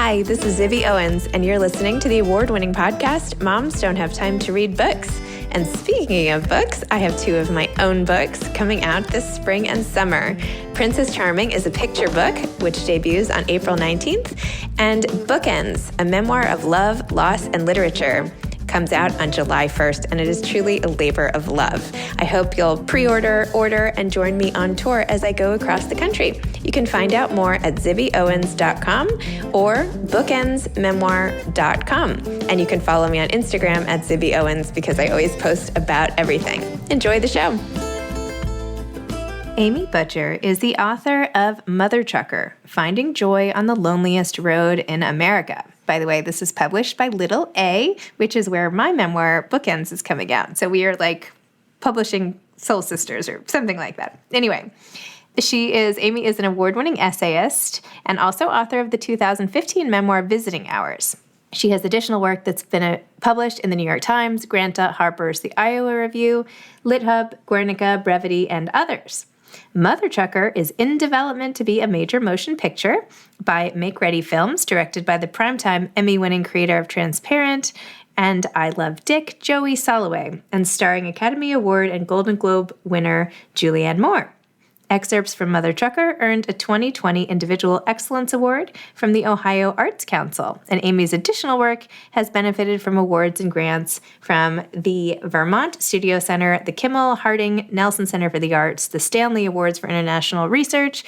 Hi, this is Zibby Owens, and you're listening to the award-winning podcast, Moms Don't Have Time to Read Books. And speaking of books, I have two of my own books coming out this spring and summer. Princess Charming is a picture book, which debuts on April 19th, and Bookends, a memoir of love, loss, and literature, comes out on July 1st, and it is truly a labor of love. I hope you'll pre-order, order, and join me on tour as I go across the country. You can find out more at zibbyowens.com or bookendsmemoir.com. And you can follow me on Instagram at zibbyowens because I always post about everything. Enjoy the show. Amy Butcher is the author of MOTHERTRUCKER, Finding Joy on the Loneliest Road in America. By the way, this is published by Little A, which is where my memoir, Bookends, is coming out. So we are like publishing soul sisters or something like that. Anyway, Amy is an award-winning essayist and also author of the 2015 memoir, Visiting Hours. She has additional work that's been published in the New York Times, Granta, Harper's, the Iowa Review, LitHub, Guernica, Brevity, and others. MOTHERTRUCKER is in development to be a major motion picture by Make Ready Films, directed by the primetime Emmy-winning creator of Transparent and I Love Dick, Joey Soloway, and starring Academy Award and Golden Globe winner Julianne Moore. Excerpts from MOTHERTRUCKER earned a 2020 Individual Excellence Award from the Ohio Arts Council, and Amy's additional work has benefited from awards and grants from the Vermont Studio Center, the Kimmel Harding Nelson Center for the Arts, the Stanley Awards for International Research,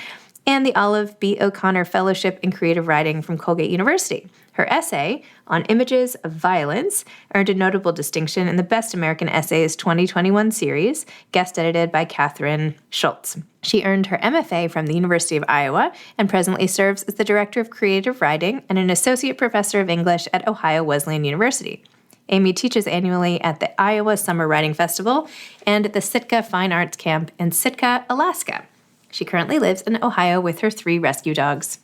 and the Olive B. O'Connor Fellowship in Creative Writing from Colgate University. Her essay on images of violence earned a notable distinction in the Best American Essays 2021 series, guest edited by Catherine Schultz. She earned her MFA from the University of Iowa and presently serves as the Director of Creative Writing and an Associate Professor of English at Ohio Wesleyan University. Amy teaches annually at the Iowa Summer Writing Festival and at the Sitka Fine Arts Camp in Sitka, Alaska. She currently lives in Ohio with her 3 rescue dogs.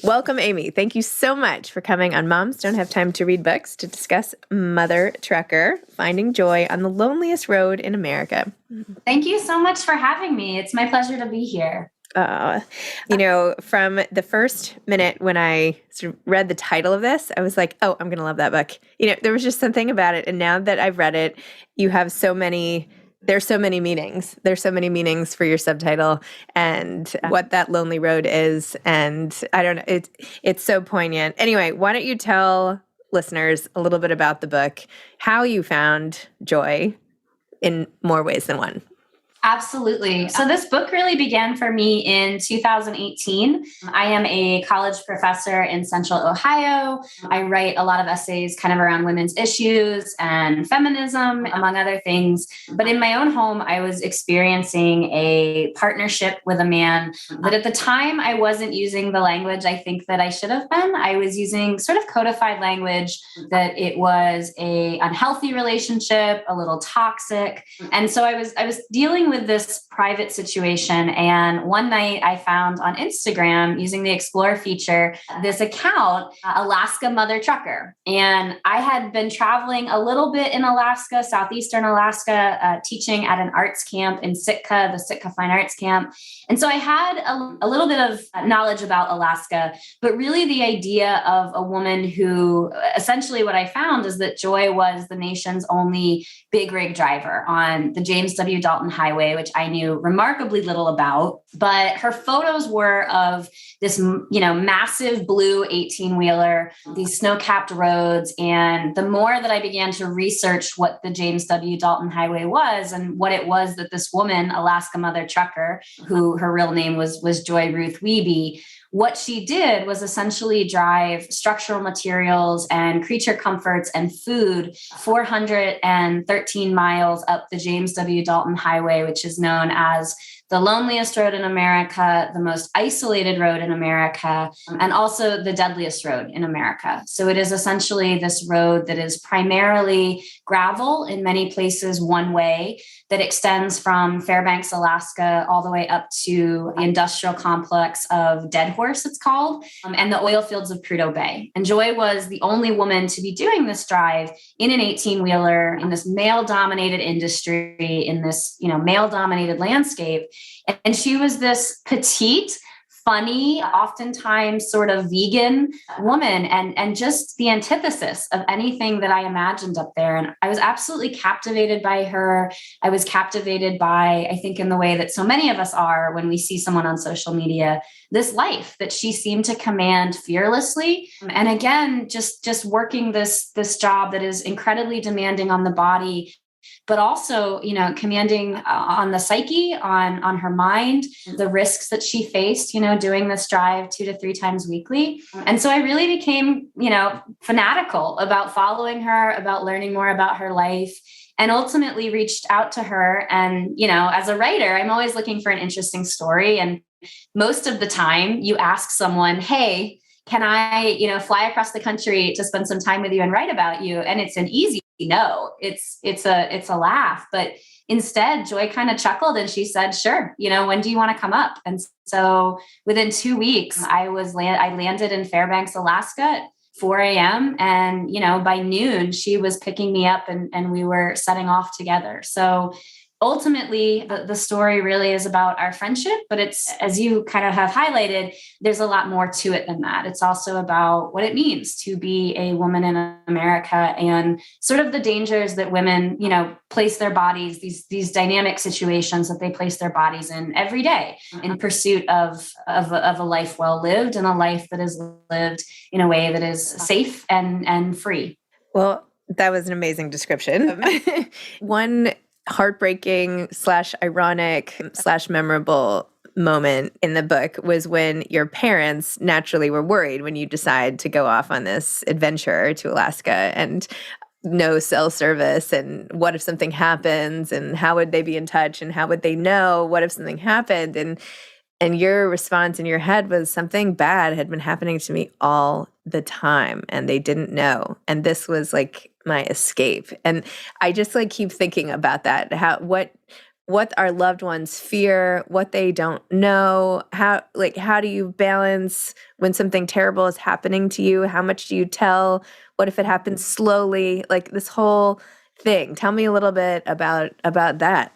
Welcome, Amy. Thank you so much for coming on Moms Don't Have Time to Read Books to discuss MOTHERTRUCKER, Finding Joy on the Loneliest Road in America. Thank you so much for having me. It's my pleasure to be here. From the first minute when I sort of read the title of this, I was like, oh, I'm going to love that book. There was just something about it. And now that I've read it, you have there's so many meanings. There's so many meanings for your subtitle and what that lonely road is. And I don't know, it's so poignant. Anyway, why don't you tell listeners a little bit about the book, how you found joy in more ways than one? Absolutely. So this book really began for me in 2018. I am a college professor in Central Ohio. I write a lot of essays kind of around women's issues and feminism, among other things. But in my own home, I was experiencing a partnership with a man that at the time I wasn't using the language I think that I should have been. I was using sort of codified language that it was a unhealthy relationship, a little toxic. And so I was dealing with this private situation. And one night I found on Instagram, using the Explore feature, this account, Alaska MOTHERTRUCKER. And I had been traveling a little bit in Alaska, southeastern Alaska, teaching at an arts camp in Sitka, the Sitka Fine Arts Camp. And so I had a little bit of knowledge about Alaska, but really the idea of a woman who, essentially what I found is that Joy was the nation's only big rig driver on the James W. Dalton Highway, which I knew remarkably little about, but her photos were of this, massive blue 18-wheeler, these snow-capped roads. And the more that I began to research what the James W. Dalton Highway was and what it was that this woman, Alaska MOTHERTRUCKER, who her real name was Joy Ruth Wiebe, what she did was essentially drive structural materials and creature comforts and food 413 miles up the James W. Dalton Highway, which is known as the loneliest road in America, the most isolated road in America, and also the deadliest road in America. So it is essentially this road that is primarily gravel, in many places one way, that extends from Fairbanks, Alaska, all the way up to the industrial complex of Dead Horse, it's called, and the oil fields of Prudhoe Bay. And Joy was the only woman to be doing this drive in an 18-wheeler in this male-dominated industry, in this, male-dominated landscape. And she was this petite, funny, oftentimes sort of vegan woman, and just the antithesis of anything that I imagined up there. And I was absolutely captivated by her. I was captivated by, I think, in the way that so many of us are when we see someone on social media, this life that she seemed to command fearlessly. And again, just working this job that is incredibly demanding on the body, but also, commanding on the psyche, on her mind, the risks that she faced, doing this drive 2 to 3 times weekly. And so I really became, fanatical about following her, about learning more about her life, and ultimately reached out to her. And, as a writer, I'm always looking for an interesting story. And most of the time you ask someone, hey, can I, fly across the country to spend some time with you and write about you? And it's an easy no. It's a laugh. But instead, Joy kind of chuckled and she said, sure, when do you want to come up? And so within 2 weeks, I landed in Fairbanks, Alaska at 4 a.m. And, by noon, she was picking me up and we were setting off together. So ultimately, the story really is about our friendship, but it's, as you kind of have highlighted, there's a lot more to it than that. It's also about what it means to be a woman in America and sort of the dangers that women, place their bodies, these dynamic situations that they place their bodies in every day in pursuit of a life well lived and a life that is lived in a way that is safe and free. Well, that was an amazing description. One heartbreaking / ironic / memorable moment in the book was when your parents naturally were worried when you decide to go off on this adventure to Alaska and no cell service, and what if something happens, and how would they be in touch, and how would they know what if something happened, and your response in your head was something bad had been happening to me all the time and they didn't know. And this was like my escape. And I just keep thinking about that. What our loved ones fear, what they don't know, how do you balance when something terrible is happening to you? How much do you tell? What if it happens slowly? This whole thing. Tell me a little bit about that.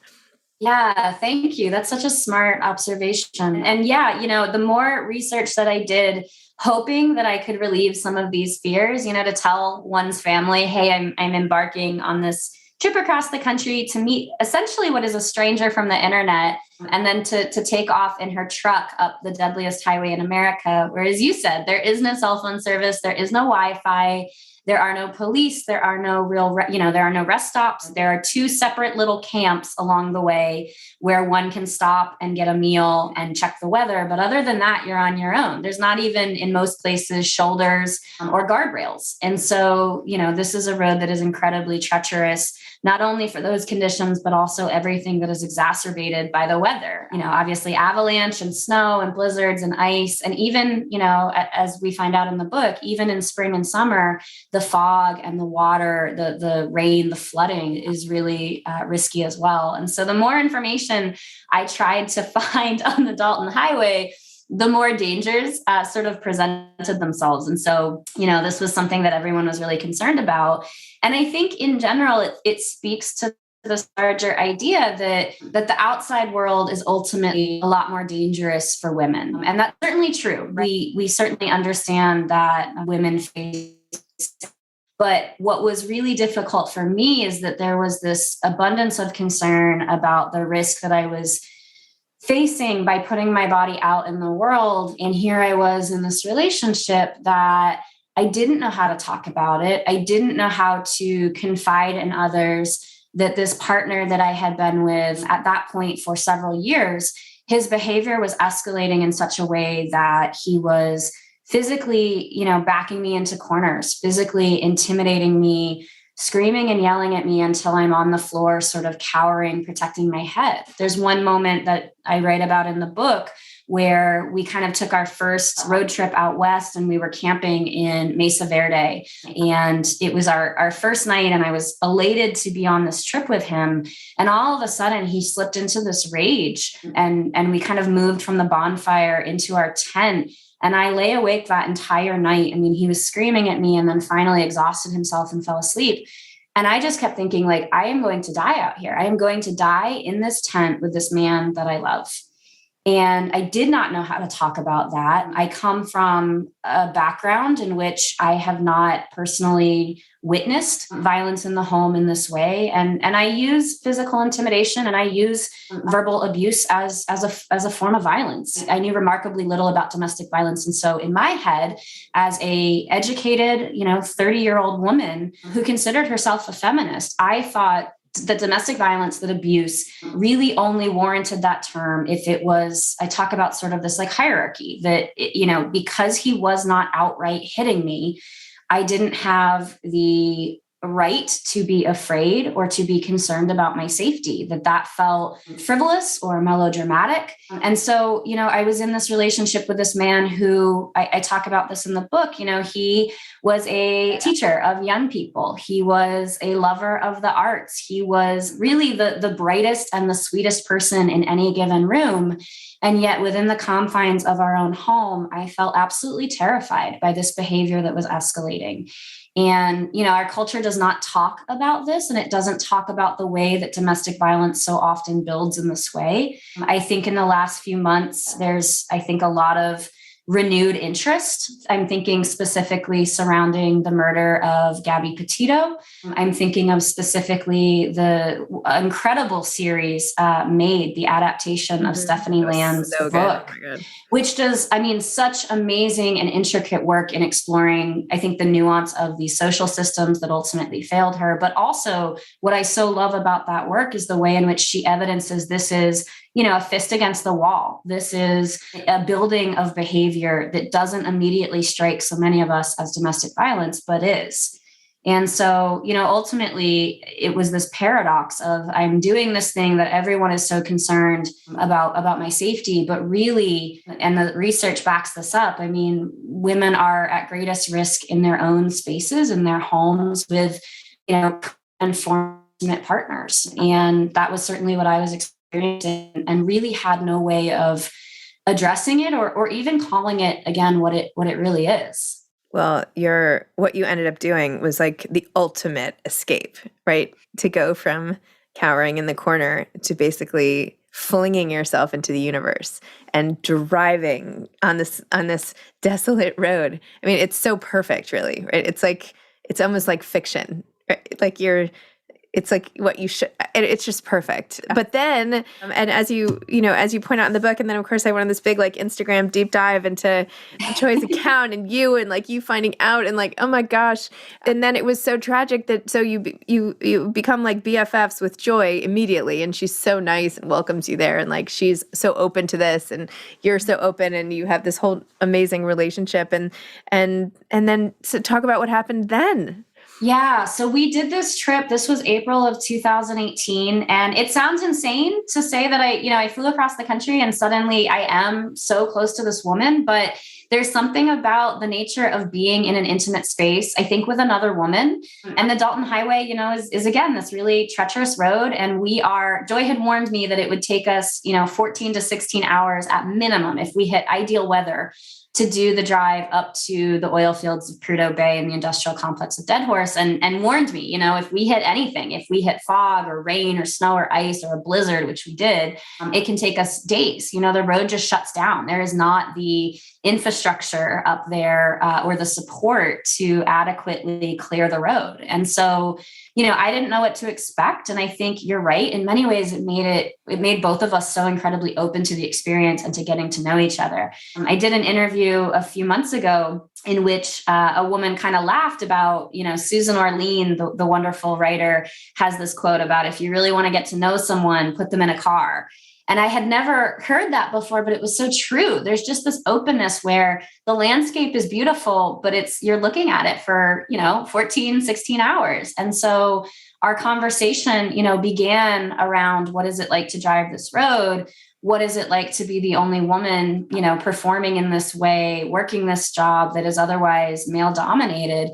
Yeah, thank you. That's such a smart observation. And the more research that I did, hoping that I could relieve some of these fears, to tell one's family, hey, I'm embarking on this trip across the country to meet essentially what is a stranger from the internet, and then to take off in her truck up the deadliest highway in America, where, as you said, there is no cell phone service, there is no Wi-Fi. There are no police. There are no there are no rest stops. There are 2 separate little camps along the way where one can stop and get a meal and check the weather. But other than that, you're on your own. There's not even in most places shoulders or guardrails. And so, this is a road that is incredibly treacherous, not only for those conditions, but also everything that is exacerbated by the weather. Obviously avalanche and snow and blizzards and ice. And even, as we find out in the book, even in spring and summer, the fog and the water, the rain, the flooding is really risky as well. And so the more information I tried to find on the Dalton Highway, the more dangers sort of presented themselves. And so, this was something that everyone was really concerned about. And I think in general, it speaks to this larger idea that the outside world is ultimately a lot more dangerous for women. And that's certainly true. We certainly understand that women face. But what was really difficult for me is that there was this abundance of concern about the risk that I was facing by putting my body out in the world. And here I was in this relationship that I didn't know how to talk about it. I didn't know how to confide in others that this partner that I had been with at that point for several years, his behavior was escalating in such a way that he was physically, backing me into corners, physically intimidating me, screaming and yelling at me until I'm on the floor, sort of cowering, protecting my head. There's one moment that I write about in the book where we kind of took our first road trip out west and we were camping in Mesa Verde. And it was our first night and I was elated to be on this trip with him. And all of a sudden he slipped into this rage and we kind of moved from the bonfire into our tent. And I lay awake that entire night. I mean, he was screaming at me and then finally exhausted himself and fell asleep. And I just kept thinking, I am going to die out here. I am going to die in this tent with this man that I love. And I did not know how to talk about that. I come from a background in which I have not personally witnessed violence in the home in this way. And I use physical intimidation and I use verbal abuse as a form of violence. I knew remarkably little about domestic violence. And so in my head, as a educated, 30-year-old woman who considered herself a feminist, I thought that domestic violence, that abuse really only warranted that term if it was, I talk about sort of this like hierarchy that, because he was not outright hitting me, I didn't have the right to be afraid or to be concerned about my safety, that felt frivolous or melodramatic. And so, I was in this relationship with this man who I talk about this in the book. He was a teacher of young people. He was a lover of the arts. He was really the brightest and the sweetest person in any given room. And yet within the confines of our own home, I felt absolutely terrified by this behavior that was escalating. And, our culture does not talk about this, and it doesn't talk about the way that domestic violence so often builds in this way. I think in the last few months, there's, a lot of renewed interest. I'm thinking specifically surrounding the murder of Gabby Petito. I'm thinking of specifically the incredible series Made, the adaptation of Stephanie Land's book, which does, such amazing and intricate work in exploring, I think, the nuance of these social systems that ultimately failed her. But also what I so love about that work is the way in which she evidences this is, a fist against the wall. This is a building of behavior that doesn't immediately strike so many of us as domestic violence, but is. And so, ultimately it was this paradox of I'm doing this thing that everyone is so concerned about my safety, but really, and the research backs this up, women are at greatest risk in their own spaces, in their homes with, unfortunate partners. And that was certainly what I was experiencing and really had no way of addressing it or even calling it again what it really is. Well, what you ended up doing was like the ultimate escape, right? To go from cowering in the corner to basically flinging yourself into the universe and driving on this desolate road. It's so perfect, really, right? It's almost like fiction, right? It's like what you should, it's just perfect. But then, and as you point out in the book, and then of course I went on this big like Instagram deep dive into Joy's account and you finding out and like, oh my gosh. And then it was so tragic that so you become like BFFs with Joy immediately. And she's so nice and welcomes you there. And like, she's so open to this and you're so open and you have this whole amazing relationship. And then so talk about what happened then. Yeah. So we did this trip. This was April of 2018. And it sounds insane to say that I flew across the country and suddenly I am so close to this woman, but there's something about the nature of being in an intimate space, I think, with another woman. And the Dalton Highway, is again, this really treacherous road. And Joy had warned me that it would take us, 14 to 16 hours at minimum if we hit ideal weather to do the drive up to the oil fields of Prudhoe Bay and the industrial complex of Deadhorse and warned me, if we hit anything, if we hit fog or rain or snow or ice or a blizzard, which we did, it can take us days. The road just shuts down. There is not the infrastructure up there or the support to adequately clear the road. And so, I didn't know what to expect. And I think you're right. In many ways, it made both of us so incredibly open to the experience and to getting to know each other. I did an interview a few months ago in which a woman kind of laughed about, Susan Orlean, the wonderful writer, has this quote about if you really want to get to know someone, put them in a car. And I had never heard that before, but it was so true. There's just this openness where the landscape is beautiful, but you're looking at it for, 14, 16 hours. And so our conversation, began around what is it like to drive this road? What is it like to be the only woman, performing in this way, working this job that is otherwise male dominated?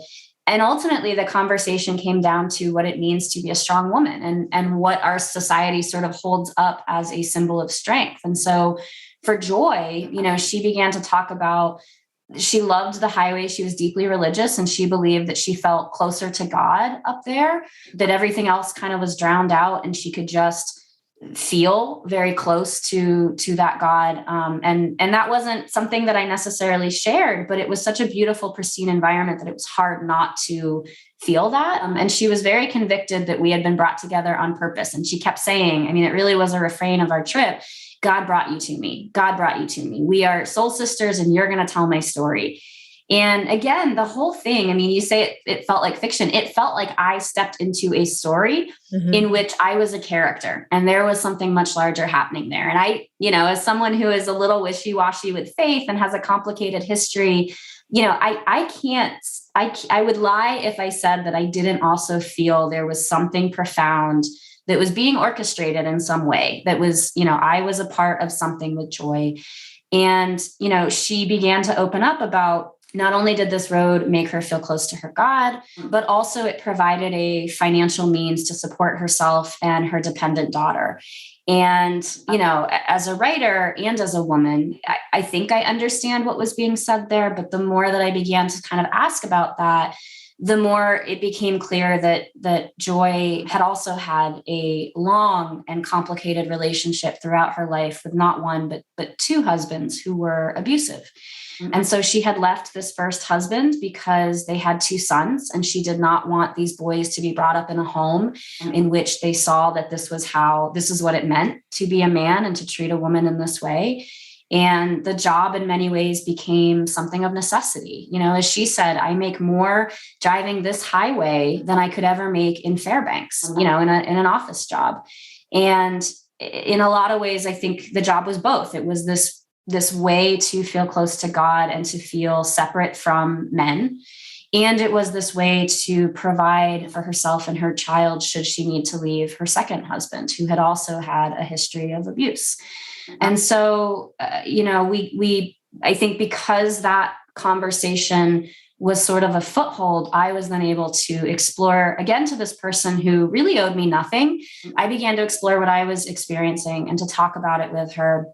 And ultimately, the conversation came down to what it means to be a strong woman and what our society sort of holds up as a symbol of strength. And so for Joy, she began to talk about, she loved the highway. She was deeply religious and she believed that she felt closer to God up there, that everything else kind of was drowned out and she could just feel very close to that God. And that wasn't something that I necessarily shared, but it was such a beautiful, pristine environment that it was hard not to feel that. And she was very convicted that we had been brought together on purpose. And she kept saying, I mean, it really was a refrain of our trip. God brought you to me. God brought you to me. We are soul sisters, and you're going to tell my story. And again, the whole thing, I mean, you say it felt like fiction. It felt like I stepped into a story in which I was a character, and there was something much larger happening there. And I, as someone who is a little wishy-washy with faith and has a complicated history, I would lie if I said that I didn't also feel there was something profound that was being orchestrated in some way, that was, I was a part of something with Joy. And, she began to open up about, not only did this road make her feel close to her God, but also it provided a financial means to support herself and her dependent daughter. And, as a writer and as a woman, I think I understand what was being said there. But the more that I began to kind of ask about that, the more it became clear that Joy had also had a long and complicated relationship throughout her life with not one, but two husbands who were abusive. And so she had left this first husband because they had two sons, and she did not want these boys to be brought up in a home in which they saw that this is what it meant to be a man and to treat a woman in this way. And the job in many ways became something of necessity. As she said, I make more driving this highway than I could ever make in Fairbanks, in an office job. And in a lot of ways, I think the job was both. It was this way to feel close to God and to feel separate from men. And it was this way to provide for herself and her child should she need to leave her second husband, who had also had a history of abuse. And so, I think because that conversation was sort of a foothold, I was then able to explore again to this person who really owed me nothing. I began to explore what I was experiencing and to talk about it with her.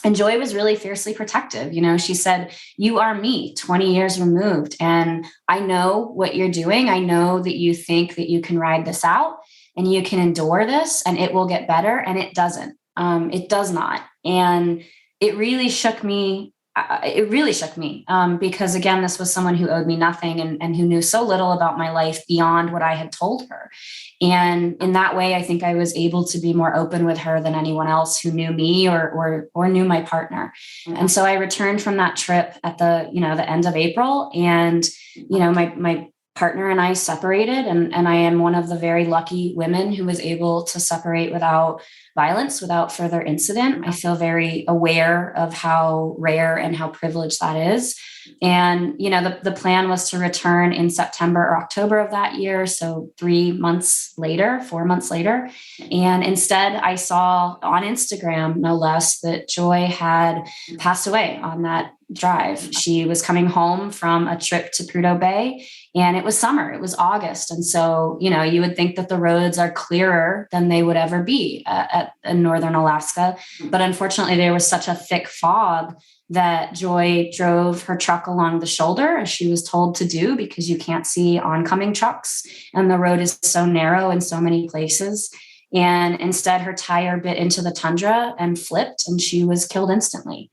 And Joy was really fiercely protective. She said, you are me 20 years removed. And I know what you're doing. I know that you think that you can ride this out and you can endure this and it will get better. And it doesn't. It does not. And it really shook me. Because again, this was someone who owed me nothing and who knew so little about my life beyond what I had told her. And in that way, I think I was able to be more open with her than anyone else who knew me or knew my partner. And so I returned from that trip at the end of April, and, my partner and I separated, and I am one of the very lucky women who was able to separate without violence, without further incident. I feel very aware of how rare and how privileged that is. And, the plan was to return in September or October of that year. So 4 months later. And instead I saw on Instagram, no less, that Joy had passed away on that drive. She was coming home from a trip to Prudhoe Bay, and it was summer, it was August. And so, you would think that the roads are clearer than they would ever be in northern Alaska. But unfortunately, there was such a thick fog that Joy drove her truck along the shoulder, as she was told to do, because you can't see oncoming trucks. And the road is so narrow in so many places. And instead, her tire bit into the tundra and flipped, and she was killed instantly.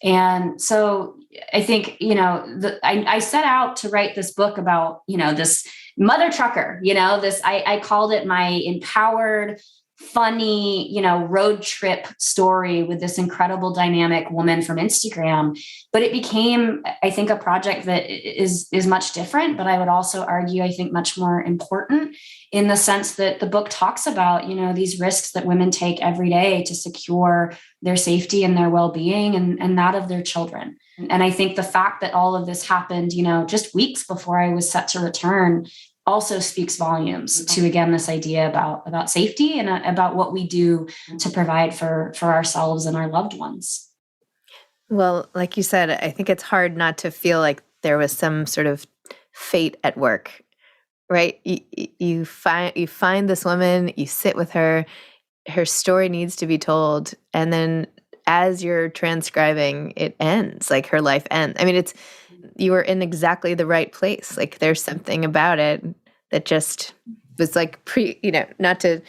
And so I think, I set out to write this book about, this mother trucker, I called it my empowered, funny, road trip story with this incredible dynamic woman from Instagram. But it became, I think, a project that is much different, but I would also argue, I think, much more important, in the sense that the book talks about, these risks that women take every day to secure their safety and their well-being and that of their children. And I think the fact that all of this happened, just weeks before I was set to return, also speaks volumes to, again, this idea about safety and about what we do to provide for ourselves and our loved ones. Well, like you said, I think it's hard not to feel like there was some sort of fate at work, right? You find this woman, you sit with her story needs to be told, and then as you're transcribing, it ends, like her life ends. I mean, you were in exactly the right place. Like there's something about it that just was like not to,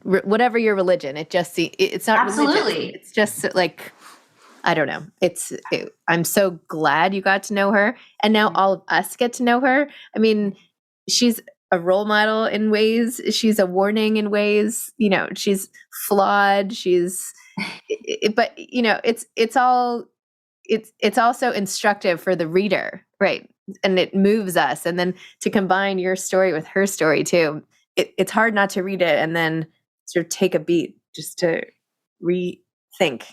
whatever your religion, it's not Absolutely. religious. It's just like, I don't know. I'm so glad you got to know her. And now all of us get to know her. I mean, she's a role model in ways. She's a warning in ways, she's flawed. But it's also instructive for the reader, right? And it moves us. And then to combine your story with her story too, it's hard not to read it and then sort of take a beat just to rethink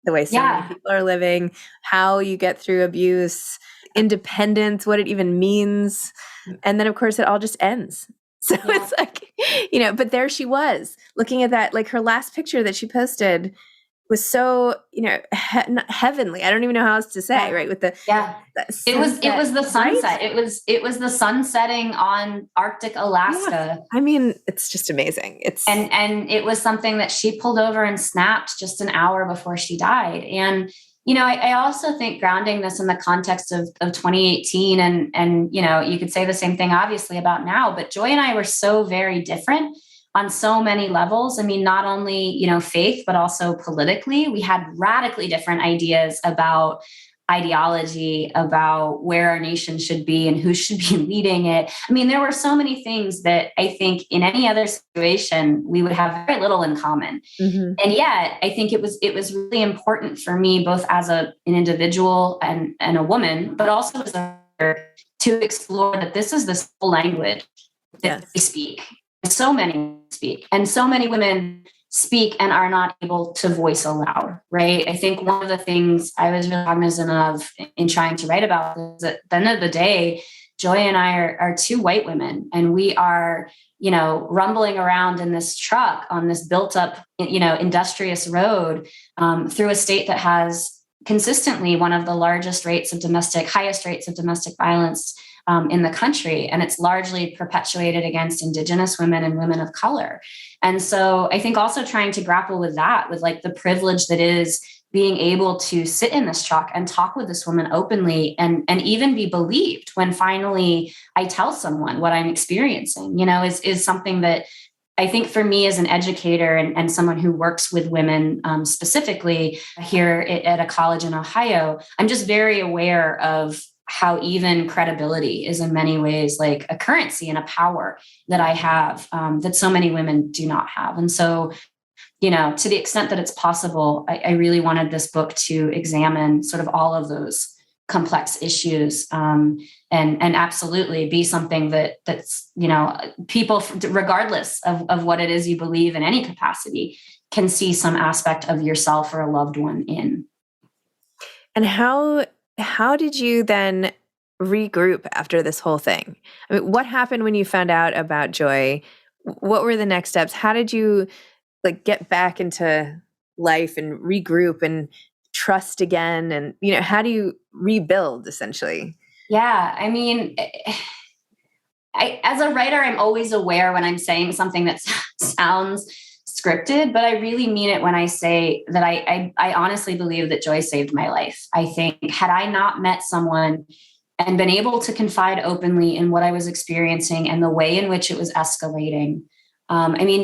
the way so many people are living, how you get through abuse, independence, what it even means. And then of course it all just ends. So it's like, but there she was looking at that, like her last picture that she posted was so, heavenly. I don't even know how else to say, right? With the it was the sunset. Right? It was the sun setting on Arctic Alaska. Yeah. I mean, it's just amazing. And it was something that she pulled over and snapped just an hour before she died. And I also think grounding this in the context of 2018 and you could say the same thing obviously about now, but Joy and I were so very different on so many levels. I mean, not only, faith, but also politically, we had radically different ideas about ideology, about where our nation should be and who should be leading it. I mean, there were so many things that I think in any other situation, we would have very little in common. Mm-hmm. And yet I think it was really important for me, both as an individual and a woman, but also as a to explore that this is the simple language that we speak. So many speak, and so many women speak and are not able to voice aloud, right? I think one of the things I was really cognizant of in trying to write about this, at the end of the day, Joy and I are two white women, and we are, rumbling around in this truck on this built up, industrious road through a state that has consistently one of the highest rates of domestic violence in the country. And it's largely perpetuated against Indigenous women and women of color. And so I think also trying to grapple with that, with like the privilege that is being able to sit in this truck and talk with this woman openly and even be believed when finally I tell someone what I'm experiencing, is something that I think for me as an educator and someone who works with women specifically here at a college in Ohio, I'm just very aware of how even credibility is in many ways like a currency and a power that I have that so many women do not have. And so, to the extent that it's possible, I really wanted this book to examine sort of all of those complex issues and absolutely be something that's, people, regardless of what it is you believe in any capacity, can see some aspect of yourself or a loved one in. And how did you then regroup after this whole thing? I mean, what happened when you found out about Joy? What were the next steps? How did you get back into life and regroup and trust again? And, how do you rebuild essentially? Yeah. I mean, as a writer, I'm always aware when I'm saying something that sounds scripted, but I really mean it when I say that I honestly believe that Joy saved my life. I think had I not met someone and been able to confide openly in what I was experiencing and the way in which it was escalating,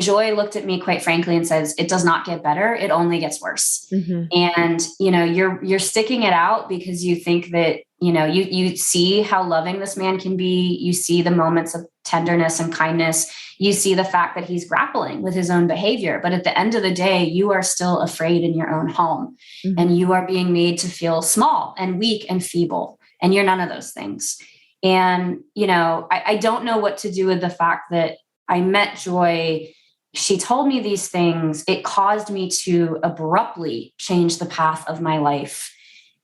Joy looked at me quite frankly and says, "It does not get better; it only gets worse." Mm-hmm. And you're sticking it out because you think that you see how loving this man can be. You see the moments of tenderness and kindness. You see the fact that he's grappling with his own behavior. But at the end of the day, you are still afraid in your own home. Mm-hmm. And you are being made to feel small and weak and feeble. And you're none of those things. And, I don't know what to do with the fact that I met Joy. She told me these things. It caused me to abruptly change the path of my life.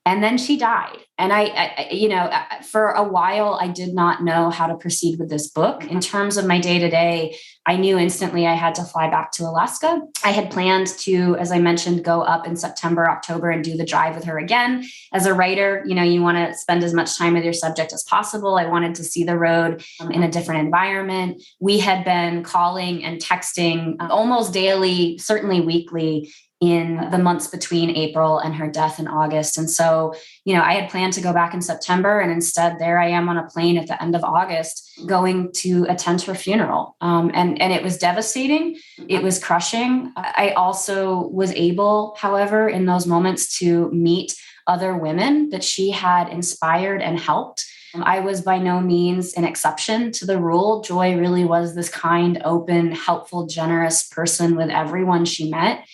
And then she died. And I, for a while, I did not know how to proceed with this book. In terms of my day-to-day, I knew instantly I had to fly back to Alaska. I had planned to, as I mentioned, go up in September, October, and do the drive with her again. As a writer, you want to spend as much time with your subject as possible. I wanted to see the road in a different environment. We had been calling and texting almost daily, certainly weekly, in the months between April and her death in August. And so, I had planned to go back in September, and instead there I am on a plane at the end of August going to attend her funeral. And it was devastating. It was crushing. I also was able, however, in those moments to meet other women that she had inspired and helped. I was by no means an exception to the rule. Joy really was this kind, open, helpful, generous person with everyone she met.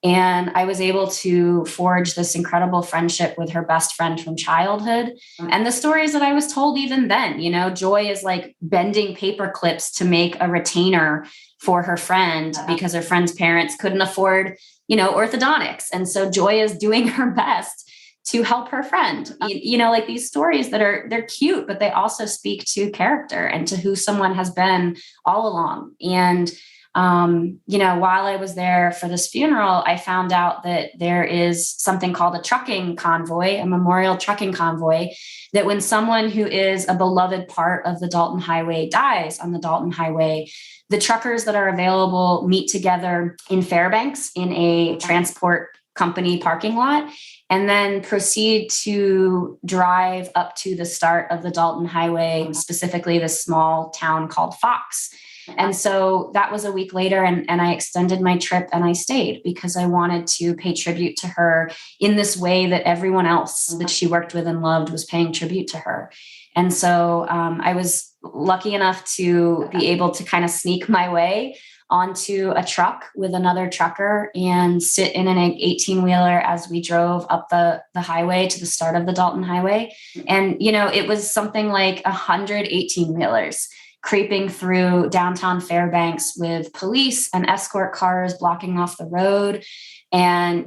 And I was able to forge this incredible friendship with her best friend from childhood. And the stories that I was told even then, Joy is like bending paper clips to make a retainer for her friend because her friend's parents couldn't afford, orthodontics. And so Joy is doing her best to help her friend. Like these stories they're cute, but they also speak to character and to who someone has been all along. And while I was there for this funeral, I found out that there is something called a trucking convoy, a memorial trucking convoy, that when someone who is a beloved part of the Dalton Highway dies on the Dalton Highway, the truckers that are available meet together in Fairbanks in a transport company parking lot, and then proceed to drive up to the start of the Dalton Highway, specifically this small town called Fox. And so that was a week later, and I extended my trip and I stayed because I wanted to pay tribute to her in this way that everyone else that she worked with and loved was paying tribute to her. And so I was lucky enough to be able to kind of sneak my way onto a truck with another trucker and sit in an 18-wheeler as we drove up the highway to the start of the Dalton Highway. And, it was something like 100 18-wheelers creeping through downtown Fairbanks with police and escort cars blocking off the road. And,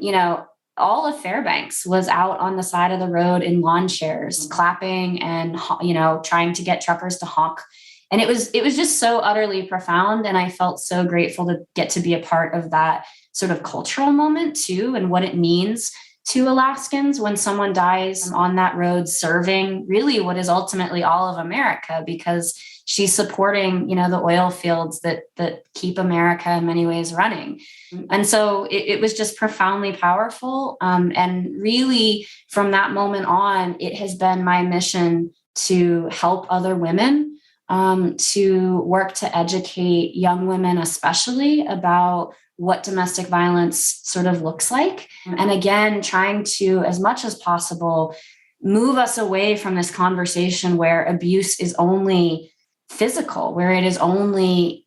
all of Fairbanks was out on the side of the road in lawn chairs, clapping and, trying to get truckers to honk. And it was just so utterly profound. And I felt so grateful to get to be a part of that sort of cultural moment too, and what it means to Alaskans when someone dies on that road serving really what is ultimately all of America, because she's supporting, the oil fields that keep America in many ways running. And so it was just profoundly powerful. And really from that moment on, it has been my mission to help other women, to work to educate young women, especially about what domestic violence sort of looks like. And again, trying to, as much as possible, move us away from this conversation where abuse is only physical, where it is only,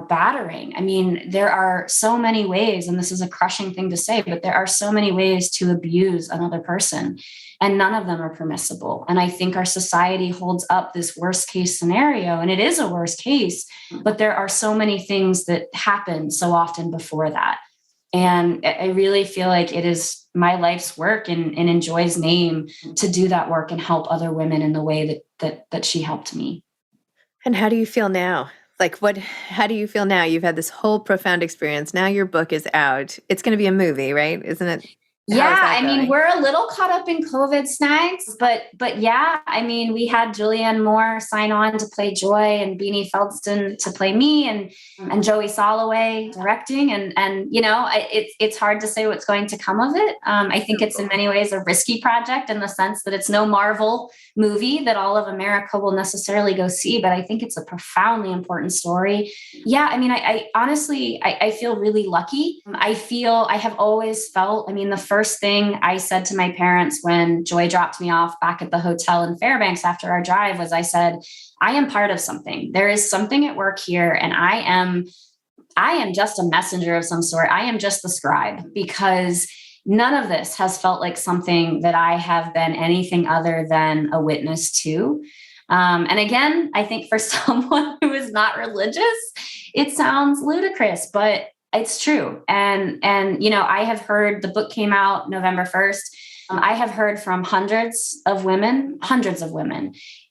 battering. I mean, there are so many ways, and this is a crushing thing to say, but there are so many ways to abuse another person, and none of them are permissible. And I think our society holds up this worst case scenario, and it is a worst case, but there are so many things that happen so often before that. And I really feel like it is my life's work and in Joy's name to do that work and help other women in the way that she helped me. And how do you feel now? How do you feel now? You've had this whole profound experience. Now your book is out. It's going to be a movie, right? Isn't it? Yeah, I mean, we're a little caught up in COVID snags, but yeah, I mean, we had Julianne Moore sign on to play Joy and Beanie Feldstein to play me and Joey Soloway directing. And it's hard to say what's going to come of it. I think it's in many ways a risky project in the sense that it's no Marvel movie that all of America will necessarily go see, but I think it's a profoundly important story. Yeah, I mean, I honestly feel really lucky. I have always felt, the first thing I said to my parents when Joy dropped me off back at the hotel in Fairbanks after our drive was, I said, I am part of something. There is something at work here, and I am just a messenger of some sort. I am just the scribe, because none of this has felt like something that I have been anything other than a witness to. And again, I think for someone who is not religious, it sounds ludicrous, but it's true. And I have heard, the book came out November 1st. I have heard from hundreds of women,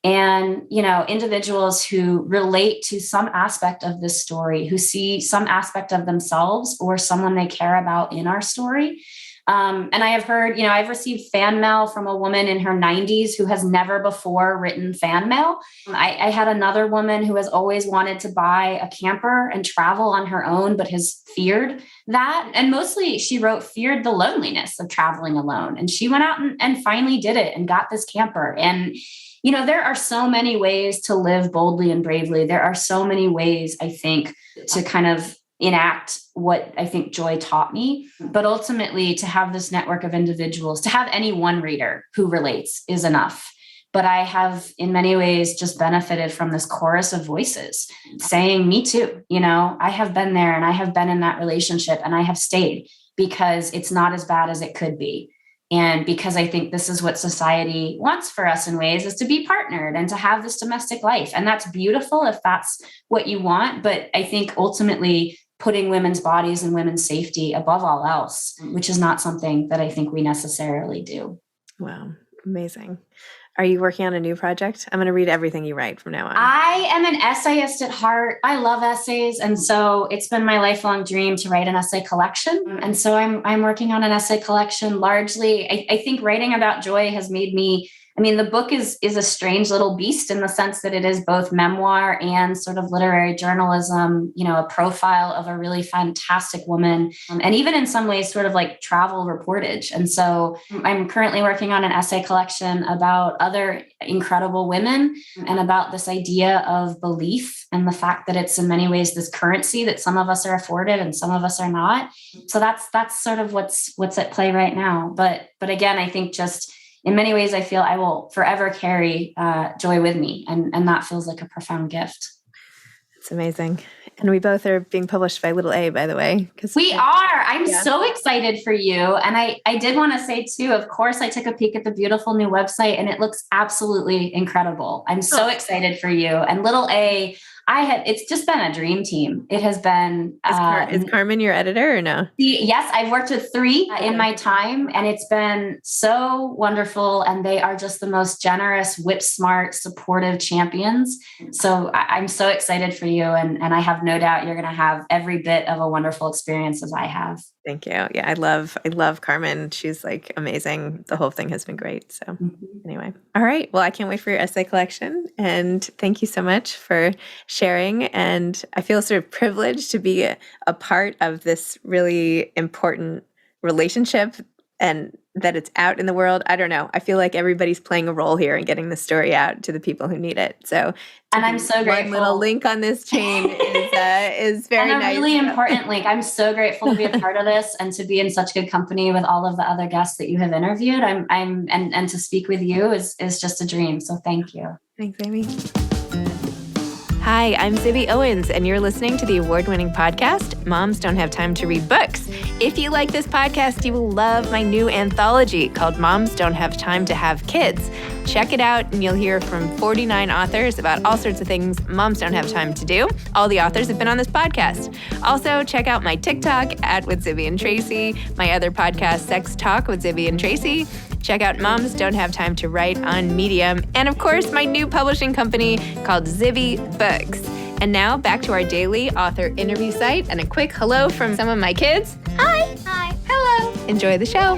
and, individuals who relate to some aspect of this story, who see some aspect of themselves or someone they care about in our story. And I have heard, I've received fan mail from a woman in her 90s who has never before written fan mail. I had another woman who has always wanted to buy a camper and travel on her own, but has feared that. And mostly she wrote, feared the loneliness of traveling alone. And she went out and finally did it and got this camper. And there are so many ways to live boldly and bravely. There are so many ways, I think, to kind of enact what I think Joy taught me. But ultimately, to have this network of individuals, to have any one reader who relates is enough. But I have, in many ways, just benefited from this chorus of voices saying, me too. I have been there and I have been in that relationship and I have stayed because it's not as bad as it could be. And because I think this is what society wants for us in ways, is to be partnered and to have this domestic life. And that's beautiful if that's what you want. But I think ultimately putting women's bodies and women's safety above all else, which is not something that I think we necessarily do. Wow. Amazing. Are you working on a new project? I'm going to read everything you write from now on. I am an essayist at heart. I love essays. And so it's been my lifelong dream to write an essay collection. And so I'm working on an essay collection largely. I think writing about Joy has made me, the book is a strange little beast in the sense that it is both memoir and sort of literary journalism, a profile of a really fantastic woman, and even in some ways sort of like travel reportage. And so I'm currently working on an essay collection about other incredible women and about this idea of belief and the fact that it's in many ways this currency that some of us are afforded and some of us are not. So that's sort of what's at play right now. But again, I think just in many ways, I feel I will forever carry Joy with me. And that feels like a profound gift. It's amazing. And we both are being published by Little A, by the way. We are. I'm so excited for you. And I did want to say, too, of course, I took a peek at the beautiful new website and it looks absolutely incredible. I'm so excited for you. And Little A, it's just been a dream team. It has been. Is Carmen your editor or no? Yes, I've worked with 3 in my time, and it's been so wonderful. And they are just the most generous, whip smart, supportive champions. So I'm so excited for you. And I have no doubt you're going to have every bit of a wonderful experience as I have. Thank you. Yeah, I love Carmen. She's like amazing. The whole thing has been great. So anyway, all right. Well, I can't wait for your essay collection. And thank you so much for sharing. And I feel sort of privileged to be a part of this really important relationship and that it's out in the world. I don't know. I feel like everybody's playing a role here in getting the story out to the people who need it. So, and I'm so grateful. One little link on this chain is very nice. Really important link. I'm so grateful to be a part of this and to be in such good company with all of the other guests that you have interviewed. And to speak with you is just a dream. So thank you. Thanks, Amy. Hi, I'm Zibby Owens, and you're listening to the award-winning podcast, Moms Don't Have Time to Read Books. If you like this podcast, you will love my new anthology called Moms Don't Have Time to Have Kids. Check it out, and you'll hear from 49 authors about all sorts of things moms don't have time to do. All the authors have been on this podcast. Also, check out my TikTok, @WithZibbyandTracy, my other podcast, Sex Talk with Zibby and Tracy. Check out Moms Don't Have Time to Write on Medium. And of course, my new publishing company called Zibby Books. And now back to our daily author interview site and a quick hello from some of my kids. Hi. Hi. Hello. Enjoy the show.